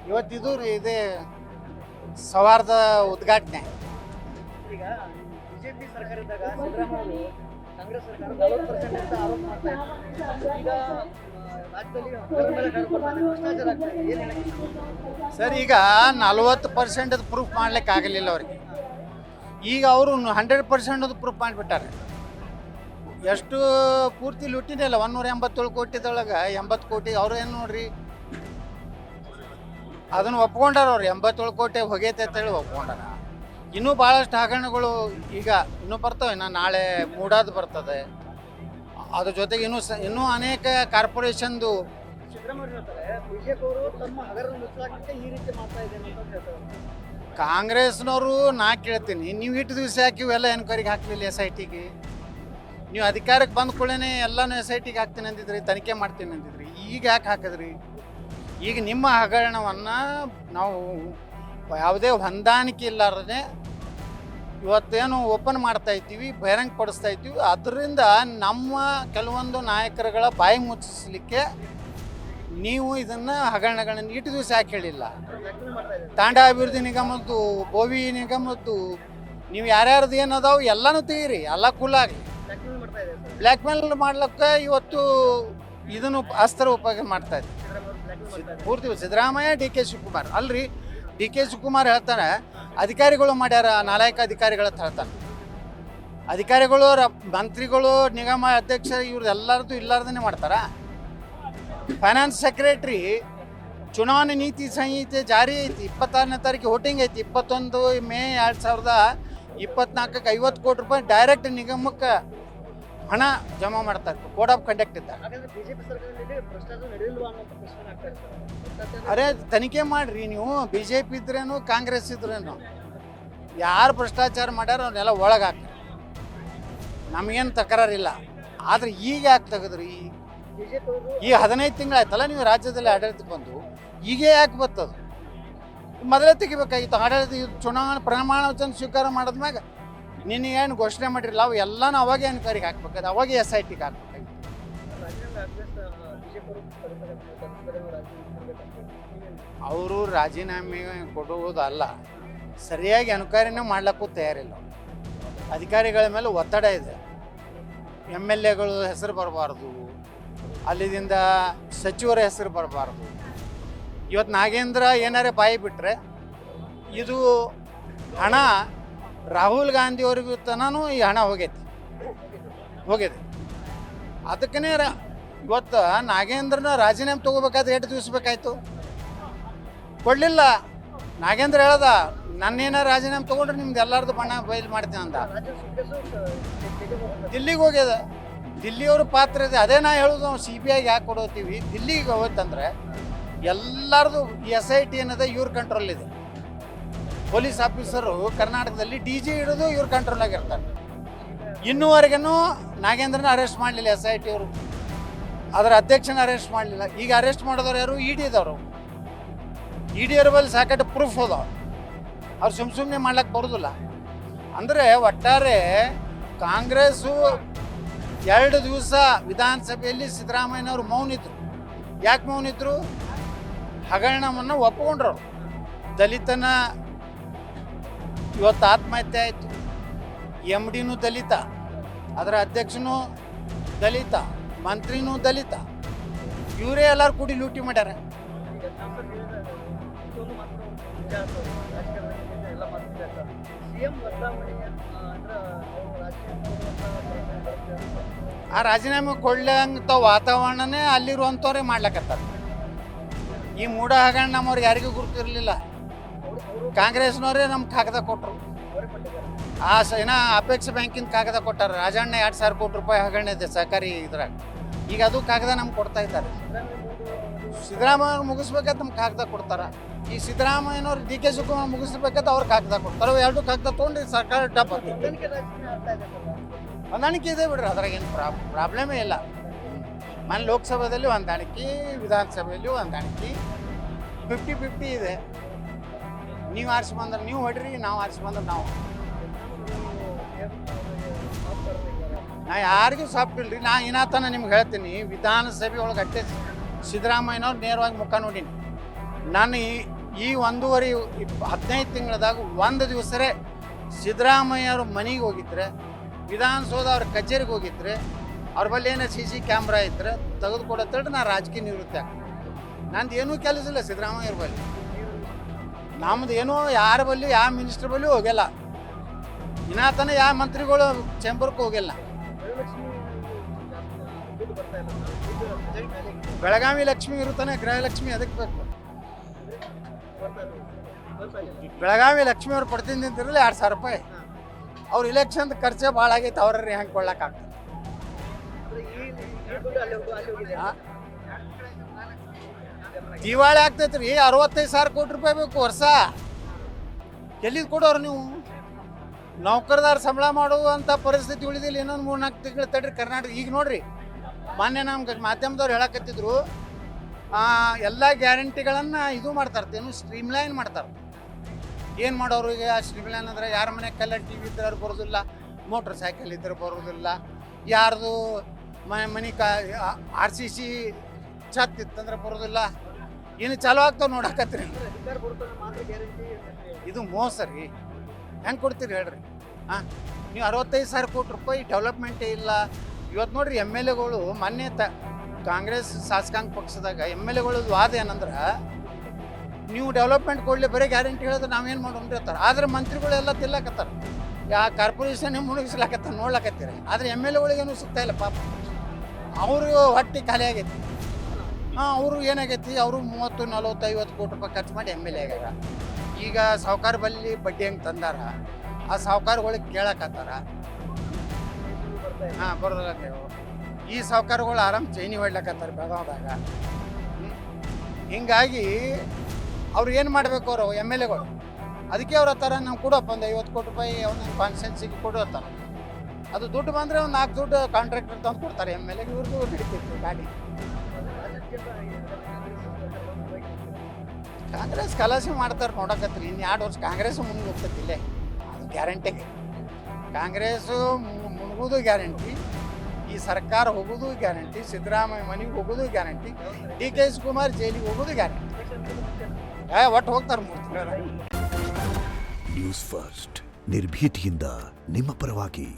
ಇವತ್ತಿದು ಇದೆ ಸೌಹಾರ್ದ ಉದ್ಘಾಟನೆ. ಈಗ ಬಿಜೆಪಿ ಸರ್ಕಾರ ಇದ್ದಾಗ ಸಿದ್ದರಾಮಯ್ಯ ಕಾಂಗ್ರೆಸ್ ಸರ್ಕಾರ 40% ಅಂತ ಆರೋಪ ಮಾಡ್ತಾ ಇದ್ದಾರೆ. ಈಗ ರಾಜ್ಯದಲ್ಲಿ ಭ್ರಷ್ಟಾಚಾರ ಆಗ್ತಾ ಇದೆ. ಏನು ಹೇಳಕ್ಕೆ ಸರ್, ಈಗ 40% ಪ್ರೂಫ್ ಮಾಡ್ಲಿಕ್ಕೆ ಆಗಲಿಲ್ಲ ಅವ್ರಿಗೆ. ಈಗ ಅವರು 100% ಪ್ರೂಫ್ ಮಾಡಿಬಿಟ್ಟಾರೆ. ಎಷ್ಟು ಪೂರ್ತಿ ಲುಟ್ಟಿನೇ ಇಲ್ಲ. 187 ಕೋಟಿದೊಳಗೆ 80 ಕೋಟಿ ಅವ್ರು ಏನು ನೋಡ್ರಿ ಅದನ್ನು ಒಪ್ಕೊಂಡಾರ. ಅವ್ರು 87 ಕೋಟಿ ಹೋಗೈತೆ ಅಂತೇಳಿ ಒಪ್ಕೊಂಡಾರ. ಇನ್ನೂ ಭಾಳಷ್ಟು ಹಗರಣಗಳು ಈಗ ಇನ್ನೂ ಬರ್ತವೆ. ನಾಳೆ ಮೂಡಾದು ಬರ್ತದೆ. ಅದ್ರ ಜೊತೆಗೆ ಇನ್ನೂ ಅನೇಕ ಕಾರ್ಪೊರೇಷನ್ದು. ಸಿದ್ದರಾಮಯ್ಯ ಹೇಳ್ತಾರೆ ಬಿಜೆಪಿ ಅವರು ತಮ್ಮ ಹಗರಣ ಮುಚ್ಚಲಾಕ್ಕೆ ಈ ರೀತಿ ಮಾಡ್ತಾ ಇದ್ದೇನೆ ಅಂತ ಹೇಳ್ತಾರೆ. ಕಾಂಗ್ರೆಸ್ನವರು ನಾ ಕೇಳ್ತೀನಿ, ನೀವು ಇಟ್ಟು ದಿವಸ ಯಾಕೆ ಇವೆಲ್ಲ ಎನ್ಕ್ವೈರಿಗೆ ಹಾಕಲಿಲ್ಲ SITಗೆ? ನೀವು ಅಧಿಕಾರಕ್ಕೆ ಬಂದ ಕೂಡಲೇ ಎಲ್ಲನೂ SITಗೆ ಹಾಕ್ತೀನಿ ಅಂದಿದ್ರಿ, ತನಿಖೆ ಮಾಡ್ತೀನಿ ಅಂದಿದ್ರಿ. ಈಗ ಯಾಕೆ ಹಾಕಿದ್ರಿ? ಈಗ ನಿಮ್ಮ ಹಗರಣವನ್ನು ನಾವು ಯಾವುದೇ ಹೊಂದಾಣಿಕೆ ಇಲ್ಲಾರದೆ ಇವತ್ತೇನು ಓಪನ್ ಮಾಡ್ತಾ ಇದ್ದೀವಿ, ಬಹಿರಂಗ ಪಡಿಸ್ತಾ ಇದ್ದೀವಿ. ಅದರಿಂದ ನಮ್ಮ ಕೆಲವೊಂದು ನಾಯಕರುಗಳ ಬಾಯಿ ಮುಚ್ಚಿಸಲಿಕ್ಕೆ ನೀವು ಇದನ್ನು ಹಗರಣಗಳನ್ನು ಇಟ್ಟು ದಿವಸ ಯಾಕೆ ಹೇಳಿಲ್ಲ? ತಾಂಡ ಅಭಿವೃದ್ಧಿ ನಿಗಮದ್ದು, ಬೋವಿ ನಿಗಮದ್ದು, ನೀವು ಯಾರ್ಯಾರ್ದು ಏನದಾವು ಎಲ್ಲನೂ ತೆಗೀರಿ, ಎಲ್ಲ ಕೂಲಾಗಲಿ. ಬ್ಲ್ಯಾಕ್ ಮೇಲ್ ಮಾಡ್ಲಿಕ್ಕೆ ಇವತ್ತು ಇದನ್ನು ಅಸ್ತ್ರ ಉಪಯೋಗ ಮಾಡ್ತಾ ಇದ್ದೀವಿ ಪೂರ್ತಿ. ಸಿದ್ದರಾಮಯ್ಯ DK ಶಿವಕುಮಾರ್ ಅಲ್ರಿ, DK ಶಿವಕುಮಾರ್ ಹೇಳ್ತಾನೆ ಅಧಿಕಾರಿಗಳು ಮಾಡ್ಯಾರ, ನಾಲಾಯಕ ಅಧಿಕಾರಿಗಳ ಹೇಳ್ತಾನೆ. ಅಧಿಕಾರಿಗಳು ಮಂತ್ರಿಗಳು ನಿಗಮ ಅಧ್ಯಕ್ಷ ಇವ್ರದ್ದು ಎಲ್ಲರದ್ದು ಇಲ್ಲಾರ್ದೇ ಮಾಡ್ತಾರ. ಫೈನಾನ್ಸ್ ಸೆಕ್ರೆಟ್ರಿ ಚುನಾವಣೆ ನೀತಿ ಸಂಹಿತೆ ಜಾರಿ ಐತಿ. 26ನೇ ತಾರೀಕು ವೋಟಿಂಗ್ ಐತಿ. 21 ಮೇ 2024ಕ್ಕೆ 50 ಕೋಟಿ ರೂಪಾಯಿ ಡೈರೆಕ್ಟ್ ನಿಗಮಕ್ಕೆ ಹಣ ಜಮಾ ಮಾಡ್ತಾರೆ. ಕೋಡ್ ಆಫ್ ಕಂಡಕ್ಟ್ ಇದ್ದ. ಬಿಜೆಪಿ ಸರ್ಕಾರದಲ್ಲಿ ಭ್ರಷ್ಟಾಚಾರ ನಡೆಯಲ್ವಾ ಅನ್ನೋ ಪ್ರಶ್ನೆ ಆಗ್ತಾ ಇದೆ. ಅರೆ ತನಿಖೆ ಮಾಡಿರಿ ನೀವು. BJP ಇದ್ರೇನು ಕಾಂಗ್ರೆಸ್ ಇದ್ರೇನು ಯಾರು ಭ್ರಷ್ಟಾಚಾರ ಮಾಡ್ಯಾರ ಅವ್ರನ್ನೆಲ್ಲ ಒಳಗೆ ಹಾಕ್ರಿ. ನಮಗೇನು ತಕರಾರಿಲ್ಲ. ಆದರೆ ಈಗ ಯಾಕೆ ತೆಗೆದ್ರಿ? ಈ 15 ತಿಂಗಳಾಯ್ತಲ್ಲ ನೀವು ರಾಜ್ಯದಲ್ಲಿ ಆಡಳಿತಕ್ಕೆ ಬಂದು, ಈಗ ಯಾಕೆ ಬರ್ತದೆ? ಮೊದಲೇ ತೆಗಿಬೇಕಾಗಿತ್ತು. ಆಡಳಿತ ಚುನಾವಣೆ ಪ್ರಮಾಣ ವಚನ ಸ್ವೀಕಾರ ಮಾಡಿದ್ಮ್ಯಾಗ ನಿನ್ನೆ ಏನು ಘೋಷಣೆ ಮಾಡಿರಲ್ಲ ಅವು ಎಲ್ಲನೂ ಅವಾಗೆ ಎನ್ಕ್ವೈರಿಗೆ ಹಾಕ್ಬೇಕಾದ್ರೆ ಅವಾಗೆ SITಗೆ ಹಾಕ್ಬೇಕಾಗಿತ್ತು. ಅವರು ರಾಜೀನಾಮೆ ಕೊಡುವುದಲ್ಲ, ಸರಿಯಾಗಿ ಎನ್ಕ್ವೈರಿನೇ ಮಾಡ್ಲಿಕ್ಕೂ ತಯಾರಿಲ್ಲ. ಅಧಿಕಾರಿಗಳ ಮೇಲೆ ಒತ್ತಡ ಇದೆ. MLAಗಳು ಹೆಸರು ಬರಬಾರ್ದು, ಅಲ್ಲಿದಿಂದ ಸಚಿವರ ಹೆಸರು ಬರಬಾರ್ದು. ಇವತ್ತು ನಾಗೇಂದ್ರ ಏನಾರೇ ಬಾಯಿ ಬಿಟ್ಟರೆ ಇದು ಹಣ ರಾಹುಲ್ ಗಾಂಧಿ ಅವ್ರಿಗೂ ತನೂ ಈ ಹಣ ಹೋಗಿದೆ. ಅದಕ್ಕೇ ಇವತ್ತು ನಾಗೇಂದ್ರನ ರಾಜೀನಾಮೆ ತೊಗೋಬೇಕಾದ್ರೆ ಎಷ್ಟು ದಿವಸ ಬೇಕಾಯ್ತು? ಕೊಡಲಿಲ್ಲ. ನಾಗೇಂದ್ರ ಹೇಳ್ದ ನನ್ನೇನ ರಾಜೀನಾಮೆ ತೊಗೊಂಡ್ರೆ ನಿಮ್ದು ಎಲ್ಲರದ್ದು ಬಣ್ಣ ಬಯಲು ಮಾಡ್ತೀನಿ ಅಂತ. ದಿಲ್ಲಿಗೆ ಹೋಗ್ಯದ. ದಿಲ್ಲಿಯವ್ರ ಪಾತ್ರ ಇದೆ. ಅದೇ ನಾ ಹೇಳೋದು, ನಾವು CBIಗೆ ಯಾಕೆ ಕೊಡೋತೀವಿ? ದಿಲ್ಲಿಗೆ ಹೋಯ್ತಂದ್ರೆ ಎಲ್ಲರದು SIT ಏನದ ಇವ್ರ ಕಂಟ್ರೋಲ್ ಇದೆ. ಪೊಲೀಸ್ ಆಫೀಸರು ಕರ್ನಾಟಕದಲ್ಲಿ DG ಹಿಡಿದು ಇವ್ರ ಕಂಟ್ರೋಲಾಗಿರ್ತಾರೆ. ಇನ್ನೂವರೆಗೂ ನಾಗೇಂದ್ರನ ಅರೆಸ್ಟ್ ಮಾಡಲಿಲ್ಲ SIT ಅವರು. ಅದರ ಅಧ್ಯಕ್ಷನ ಅರೆಸ್ಟ್ ಮಾಡಲಿಲ್ಲ. ಈಗ ಅರೆಸ್ಟ್ ಮಾಡಿದವ್ರು ಯಾರು? EDದವರು. EDಯವ್ರ ಬಳಿ ಸಾಕಷ್ಟು ಪ್ರೂಫ್ ಹೋದ. ಅವ್ರು ಸುಮ್ಮನೆ ಮಾಡ್ಲಿಕ್ಕೆ ಬರೋದಿಲ್ಲ. ಅಂದರೆ ಒಟ್ಟಾರೆ ಕಾಂಗ್ರೆಸ್ಸು 2 ದಿವಸ ವಿಧಾನಸಭೆಯಲ್ಲಿ ಸಿದ್ದರಾಮಯ್ಯನವರು ಮೌನಿದ್ರು. ಯಾಕೆ ಮೌನಿದ್ರು? ಹಗರಣವನ್ನು ಒಪ್ಪಿಕೊಂಡ್ರು. ದಲಿತನ ಇವತ್ತು ಆತ್ಮಹತ್ಯೆ ಆಯಿತು. MDನೂ ದಲಿತ, ಅದರ ಅಧ್ಯಕ್ಷನೂ ದಲಿತ, ಮಂತ್ರಿನೂ ದಲಿತ. ಇವರೇ ಎಲ್ಲರೂ ಕೂಡಿ ಲೂಟಿ ಮಾಡ್ಯಾರ. ಆ ರಾಜೀನಾಮೆ ಕೊಡ್ಲಂತ ವಾತಾವರಣನೇ ಅಲ್ಲಿರುವಂಥವ್ರೆ ಮಾಡ್ಲಕತ್ತಾರೆ. ಈ ಮೂಢ ಹಗರಣ ನಮ್ಮವ್ರಿಗೆ ಯಾರಿಗೂ ಗುರುತಿರಲಿಲ್ಲ. ಕಾಂಗ್ರೆಸ್ನವರೇ ನಮ್ಗೆ ಕಾಗದ ಕೊಟ್ಟರು. ಏನೋ ಅಪೇಕ್ಷೆ ಬ್ಯಾಂಕಿನ ಕಾಗದ ಕೊಟ್ಟಾರ. ರಾಜಣ್ಣ 2,000 ಕೋಟಿ ರೂಪಾಯಿ ಹಗರಣ ಇದೆ ಸಹಕಾರಿ ಇದ್ರಾಗ. ಈಗ ಅದು ಕಾಗದ ನಮ್ಗೆ ಕೊಡ್ತಾ ಇದ್ದಾರೆ. ಸಿದ್ದರಾಮಯ್ಯವ್ರು ಮುಗಿಸ್ಬೇಕಾದ್ರೆ ನಮ್ಗೆ ಕಾಗದ ಕೊಡ್ತಾರ. ಈ ಸಿದ್ದರಾಮಯ್ಯನವ್ರು DK ಶಿವಕುಮಾರ್ ಮುಗಿಸ್ಬೇಕಾದ್ರೆ ಅವ್ರು ಕಾಗದ ಕೊಡ್ತಾರೆ. ಎರಡು ಕಾಗದ ತೊಗೊಂಡು ಸರ್ಕಾರ ಡಬ್ ಹೊಂದಾಣಿಕೆ ಇದೆ ಬಿಡ್ರಿ. ಅದ್ರಾಗ ಏನು ಪ್ರಾಬ್ಲಮೇ ಇಲ್ಲ. ಮನೆ ಲೋಕಸಭೆಯಲ್ಲಿ ಹೊಂದಾಣಿಕೆ, ವಿಧಾನಸಭೆಯಲ್ಲಿ ಹೊಂದಾಣಿಕೆ 50-50 ಇದೆ. ನೀವು ಆರಿಸಿ ಬಂದ್ರೆ ನೀವು ಹೊಡ್ರಿ, ನಾವು ಆರಿಸಿ ಬಂದ್ರೆ ನಾವು. ನಾ ಯಾರಿಗೂ ಸಾಫ್ಟ್ ಇಲ್ರಿ. ನಾ ಏನಾತನ ನಿಮ್ಗೆ ಹೇಳ್ತೀನಿ, ವಿಧಾನಸಭೆ ಒಳಗೆ ಅಟ್ಟೆ ಸಿದ್ದರಾಮಯ್ಯನವ್ರು ನೇರವಾಗಿ ಮುಖ ನೋಡೀನಿ. ನಾನು ಈ 15 ತಿಂಗಳದಾಗ ಒಂದು ದಿವಸರೇ ಸಿದ್ದರಾಮಯ್ಯ ಅವ್ರ ಮನೆಗೆ ಹೋಗಿದ್ರೆ, ವಿಧಾನಸೌಧ ಅವ್ರ ಕಚೇರಿಗೆ ಹೋಗಿದ್ರೆ, ಅವ್ರ ಬಳಿ ಏನೋ CC ಕ್ಯಾಮ್ರಾ ಇದ್ರೆ ತೆಗೆದುಕೊಡತ್ತೇಳಿ ನಾ ರಾಜಕೀಯ ನಿವೃತ್ತಿ ಆಗ್ತೀನಿ. ನಂದು ಏನೂ ಕೆಲಸ ಇಲ್ಲ ಸಿದ್ದರಾಮಯ್ಯ ಅವ್ರ ಬಳಿ. ನಮ್ದು ಏನೋ ಯಾರ ಬಳಿ ಯಾವ ಮಿನಿಸ್ಟ್ರ್ ಬಳಿ ಹೋಗಿಲ್ಲ, ಇನ್ನಾತನ ಯಾವ ಮಂತ್ರಿಗಳು ಚೇಂಬರ್ಗೆ ಹೋಗಿಲ್ಲ. ಬೆಳಗಾವಿ ಲಕ್ಷ್ಮಿ ಇರುತ್ತಾನೆ, ಗೃಹಲಕ್ಷ್ಮಿ ಅದಕ್ಕೆ ಬೇಕು. ಬೆಳಗಾವಿ ಲಕ್ಷ್ಮಿ ಅವ್ರು ಪಡ್ತೀನಿ ನಿಂತಿರಲಿ 2,000 ರೂಪಾಯಿ. ಅವ್ರ ಇಲೆಕ್ಷನ್ ಖರ್ಚೆ ಭಾಳ ಆಗೈತೆ, ಅವ್ರಿಗೆ ಹೆಂಗೆ ಕೊಡ್ಲಕ್ಕಾಗ್ತದೆ? ದಿವಾಳಿ ಆಗ್ತೈತೆ ರೀ. 65,000 ಕೋಟಿ ರೂಪಾಯಿ ಬೇಕು ವರ್ಷ. ಎಲ್ಲಿದ್ದು ಕೊಡೋರು ನೀವು? ನೌಕರದಾರ ಸಂಬಳ ಮಾಡುವಂಥ ಪರಿಸ್ಥಿತಿ ಉಳಿದಿಲ್ಲ. ಇನ್ನೊಂದು 3-4 ತಿಂಗಳು ತಡ್ರಿ ಕರ್ನಾಟಕ. ಈಗ ನೋಡ್ರಿ, ಮೊನ್ನೆ ನಮ್ಗೆ ಮಾಧ್ಯಮದವ್ರು ಹೇಳಕತ್ತಿದ್ರು, ಎಲ್ಲ ಗ್ಯಾರಂಟಿಗಳನ್ನು ಇದು ಮಾಡ್ತಾರೆ, ಏನು ಸ್ಟ್ರೀಮ್ಲೈನ್ ಮಾಡ್ತಾರೆ. ಏನು ಮಾಡೋರು ಈಗ ಸ್ಟ್ರೀಮ್ಲೈನ್ ಅಂದರೆ, ಯಾರ ಮನೆ ಕಲ್ಲ TV ಇದ್ರೆ ಬರೋದಿಲ್ಲ, ಮೋಟ್ರ್ ಸೈಕಲ್ ಇದ್ರೆ ಬರೋದಿಲ್ಲ, ಯಾರ್ದು ಮನೆ RCC ಛತ್ ಇತ್ತಂದ್ರೆ ಬರೋದಿಲ್ಲ. ಇನ್ನು ಚಾಲು ಆಗ್ತಾವೆ ನೋಡಕತ್ರಿ. ಇದು ಮೋಸ ರೀ. ಹೆಂಗೆ ಕೊಡ್ತೀರಿ ಹೇಳ್ರಿ? ನೀವು 65,000 ಕೋಟಿ ರೂಪಾಯಿ ಡೆವಲಪ್ಮೆಂಟೇ ಇಲ್ಲ. ಇವತ್ತು ನೋಡ್ರಿ MLAಗಳು ಮೊನ್ನೆ ಕಾಂಗ್ರೆಸ್ ಶಾಸಕಾಂಗ ಪಕ್ಷದಾಗ MLAಗಳದ್ದು ವಾದ ಏನಂದ್ರೆ, ನೀವು ಡೆವಲಪ್ಮೆಂಟ್ ಕೊಡಲಿ, ಬರೀ ಗ್ಯಾರಂಟಿ ಹೇಳಿದ್ರೆ ನಾವೇನು ಮಾಡೋಣ್ರಿ ಅಂತಾರೆ. ಆದರೆ ಮಂತ್ರಿಗಳೆಲ್ಲ ತಿಲ್ಲಕತ್ತಾರೆ, ಕಾರ್ಪೊರೇಷನ್ ಮುಳುಗಿಸ್ಲಾಕತ್ತಾರ, ನೋಡ್ಲಕತ್ತೀರಿ. ಆದರೆ MLAಗಳಿಗೇನು ಸಿಗ್ತಾ ಇಲ್ಲ ಪಾಪ. ಅವರು ಹೊಟ್ಟೆ ಖಾಲಿ ಆಗೈತಿ. ಅವರು ಏನಾಗೈತಿ, ಅವರು 30, 40, 50 ಕೋಟಿ ರೂಪಾಯಿ ಖರ್ಚು ಮಾಡಿ MLA ಆಗ್ಯಾರ. ಈಗ ಸಾವ್ಕಾರ ಬಲ್ಲಿ ಬಡ್ಡಿ ಹೆಂಗೆ ತಂದಾರ, ಆ ಸಾವ್ಕಾರಗಳಿಗೆ ಕೇಳಕತ್ತಾರ. ಬರೋದಲ್ಲ. ಈ ಸಾವ್ಕಾರಗಳು ಆರಾಮ್ ಚೈನಿ ಹೊಡ್ಲಕತ್ತಾರೆ ಬೆಳಗಾವ್ದಾಗ. ಹಿಂಗಾಗಿ ಅವ್ರು ಏನು ಮಾಡಬೇಕು, ಅವರು MLAಗಳು ಅದಕ್ಕೆ ಅವ್ರ ಹತ್ತಾರ ನಾವು ಕೊಡಪ್ಪ ಒಂದು 50 ಕೋಟಿ ರೂಪಾಯಿ ಒಂದೊಂದು ಕಾನ್ಸ್ಟೆನ್ಸಿಗೆ ಕೊಡು ಅಂತಾರೆ. ಅದು ದುಡ್ಡು ಬಂದರೆ ಒಂದು 4 ದುಡ್ಡು ಕಾಂಟ್ರಾಕ್ಟರ್ ತಂದು ಕೊಡ್ತಾರೆ MLA. ಇವ್ರದ್ದು ನಡೀತಿತ್ತು ಗಾಡಿ. ಕಾಂಗ್ರೆಸ್ ಕಲಾಸಿ ಮಾಡ್ತಾರೆ ನೋಡಕತ್ರಿ. ಇನ್ನು 2 ವರ್ಷ ಕಾಂಗ್ರೆಸ್ ಮುಂದೆ ಹೋಗ್ತೈತಿಲ್ಲ, ಅದು ಗ್ಯಾರಂಟಿಗೆ. ಕಾಂಗ್ರೆಸ್ಸು ಮುಳುಗೋದು ಗ್ಯಾರಂಟಿ, ಈ ಸರ್ಕಾರ ಹೋಗೋದು ಗ್ಯಾರಂಟಿ, ಸಿದ್ದರಾಮಯ್ಯ ಮನೆಗೆ ಹೋಗೋದು ಗ್ಯಾರಂಟಿ, DK ಶಿವಕುಮಾರ್ ಜೈಲಿಗೆ ಹೋಗೋದು ಗ್ಯಾರಂಟಿ. ಒಟ್ಟು ಹೋಗ್ತಾರೆ 3 ತಿಂಗಳ. ನ್ಯೂಸ್ ಫಸ್ಟ್ ನಿರ್ಭೀತಿಯಿಂದ ನಿಮ್ಮ ಪರವಾಗಿ.